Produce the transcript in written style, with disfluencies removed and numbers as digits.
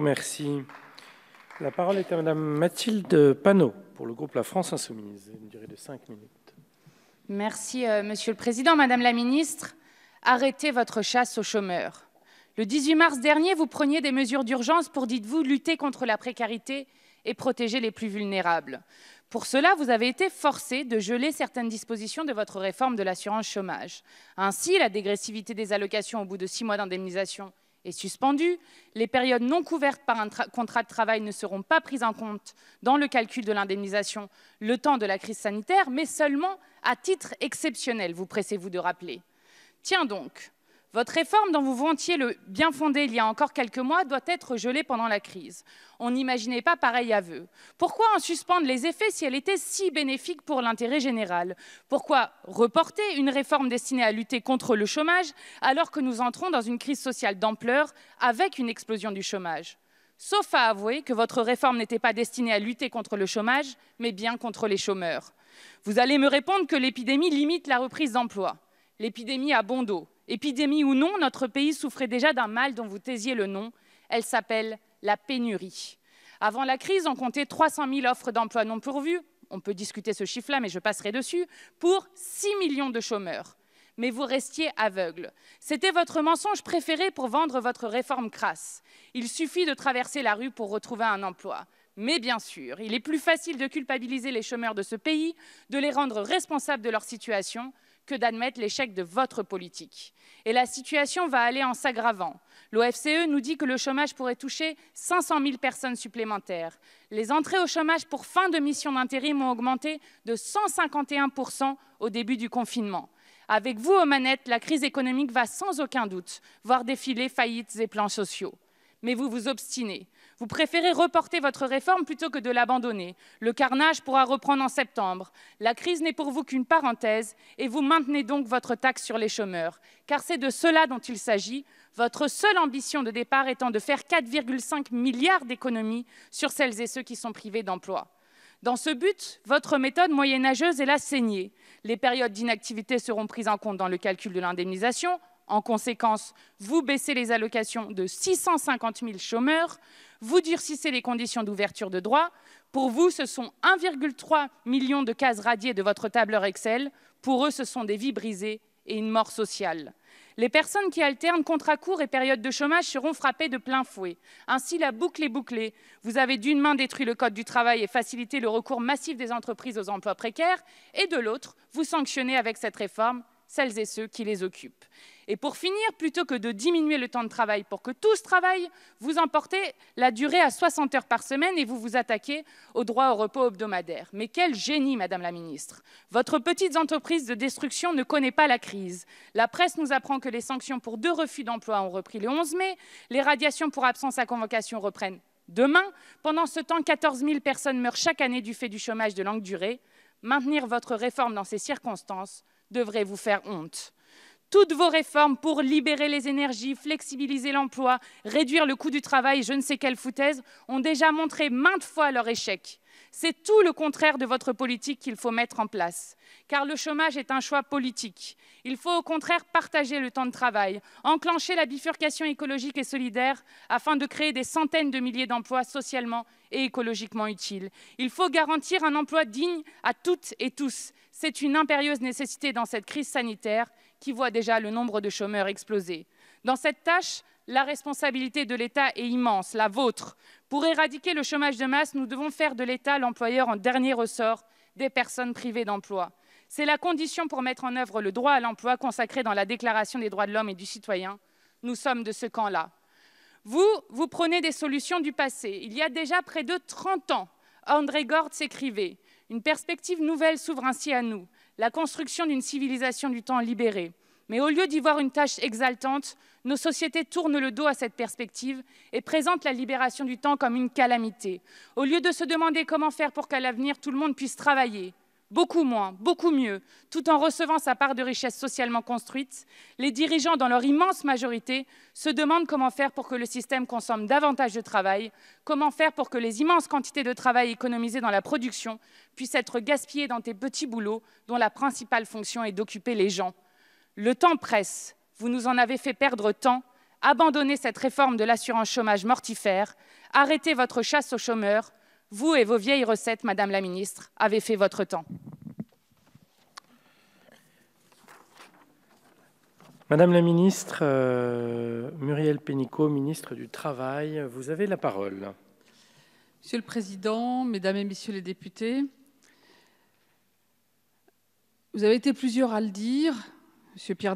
Merci. La parole est à Madame Mathilde Panot pour le groupe La France Insoumise, une durée de 5 minutes. Merci, Monsieur le Président. Madame la Ministre, arrêtez votre chasse aux chômeurs. Le 18 mars dernier, vous preniez des mesures d'urgence pour, dites-vous, lutter contre la précarité et protéger les plus vulnérables. Pour cela, vous avez été forcé de geler certaines dispositions de votre réforme de l'assurance chômage. Ainsi, la dégressivité des allocations au bout de 6 mois d'indemnisation est suspendue. Les périodes non couvertes par un contrat de travail ne seront pas prises en compte dans le calcul de l'indemnisation le temps de la crise sanitaire, mais seulement à titre exceptionnel, vous pressez-vous de rappeler. Tiens donc, votre réforme dont vous vantiez le bien fondé il y a encore quelques mois doit être gelée pendant la crise. On n'imaginait pas pareil aveu. Pourquoi en suspendre les effets si elle était si bénéfique pour l'intérêt général? Pourquoi reporter une réforme destinée à lutter contre le chômage alors que nous entrons dans une crise sociale d'ampleur avec une explosion du chômage? Sauf à avouer que votre réforme n'était pas destinée à lutter contre le chômage, mais bien contre les chômeurs. Vous allez me répondre que l'épidémie limite la reprise d'emploi. L'épidémie a bon dos. Épidémie ou non, notre pays souffrait déjà d'un mal dont vous taisiez le nom. Elle s'appelle la pénurie. Avant la crise, on comptait 300 000 offres d'emploi non pourvues. On peut discuter ce chiffre-là, mais je passerai dessus. Pour 6 millions de chômeurs. Mais vous restiez aveugle. C'était votre mensonge préféré pour vendre votre réforme crasse. Il suffit de traverser la rue pour retrouver un emploi. Mais bien sûr, il est plus facile de culpabiliser les chômeurs de ce pays, de les rendre responsables de leur situation, que d'admettre l'échec de votre politique. Et la situation va aller en s'aggravant. L'OFCE nous dit que le chômage pourrait toucher 500 000 personnes supplémentaires. Les entrées au chômage pour fin de mission d'intérim ont augmenté de 151% au début du confinement. Avec vous aux manettes, la crise économique va sans aucun doute voir défiler faillites et plans sociaux. Mais vous vous obstinez. Vous préférez reporter votre réforme plutôt que de l'abandonner. Le carnage pourra reprendre en septembre. La crise n'est pour vous qu'une parenthèse et vous maintenez donc votre taxe sur les chômeurs. Car c'est de cela dont il s'agit, votre seule ambition de départ étant de faire 4,5 milliards d'économies sur celles et ceux qui sont privés d'emploi. Dans ce but, votre méthode moyenâgeuse est la saignée. Les périodes d'inactivité seront prises en compte dans le calcul de l'indemnisation. En conséquence, vous baissez les allocations de 650 000 chômeurs, vous durcissez les conditions d'ouverture de droits. Pour vous, ce sont 1,3 million de cases radiées de votre tableur Excel. Pour eux, ce sont des vies brisées et une mort sociale. Les personnes qui alternent contrats courts et périodes de chômage seront frappées de plein fouet. Ainsi, la boucle est bouclée. Vous avez d'une main détruit le Code du travail et facilité le recours massif des entreprises aux emplois précaires, et de l'autre, vous sanctionnez avec cette réforme celles et ceux qui les occupent. Et pour finir, plutôt que de diminuer le temps de travail pour que tous travaillent, vous emportez la durée à 60 heures par semaine et vous vous attaquez au droit au repos hebdomadaire. Mais quel génie, Madame la Ministre! Votre petite entreprise de destruction ne connaît pas la crise. La presse nous apprend que les sanctions pour 2 refus d'emploi ont repris le 11 mai, les radiations pour absence à convocation reprennent demain. Pendant ce temps, 14 000 personnes meurent chaque année du fait du chômage de longue durée. Maintenir votre réforme dans ces circonstances devrait vous faire honte. Toutes vos réformes pour libérer les énergies, flexibiliser l'emploi, réduire le coût du travail, je ne sais quelle foutaise, ont déjà montré maintes fois leur échec. C'est tout le contraire de votre politique qu'il faut mettre en place. Car le chômage est un choix politique. Il faut au contraire partager le temps de travail, enclencher la bifurcation écologique et solidaire afin de créer des centaines de milliers d'emplois socialement et écologiquement utiles. Il faut garantir un emploi digne à toutes et tous. C'est une impérieuse nécessité dans cette crise sanitaire qui voit déjà le nombre de chômeurs exploser. Dans cette tâche, la responsabilité de l'État est immense, la vôtre. Pour éradiquer le chômage de masse, nous devons faire de l'État l'employeur en dernier ressort des personnes privées d'emploi. C'est la condition pour mettre en œuvre le droit à l'emploi consacré dans la Déclaration des droits de l'homme et du citoyen. Nous sommes de ce camp-là. Vous prenez des solutions du passé. Il y a déjà près de 30 ans, André Gortz écrivait « Une perspective nouvelle s'ouvre ainsi à nous, la construction d'une civilisation du temps libéré. » Mais au lieu d'y voir une tâche exaltante, nos sociétés tournent le dos à cette perspective et présentent la libération du temps comme une calamité. Au lieu de se demander comment faire pour qu'à l'avenir, tout le monde puisse travailler, beaucoup moins, beaucoup mieux, tout en recevant sa part de richesse socialement construite, les dirigeants, dans leur immense majorité, se demandent comment faire pour que le système consomme davantage de travail, comment faire pour que les immenses quantités de travail économisées dans la production puissent être gaspillées dans des petits boulots dont la principale fonction est d'occuper les gens. Le temps presse, vous nous en avez fait perdre tant, Abandonnez cette réforme de l'assurance chômage mortifère. Arrêtez votre chasse aux chômeurs. Vous et vos vieilles recettes, Madame la Ministre, avez fait votre temps. Madame la Ministre, Muriel Pénicaud, Ministre du Travail, vous avez la parole. Monsieur le Président, Mesdames et Messieurs les députés, vous avez été plusieurs à le dire, Monsieur Pierre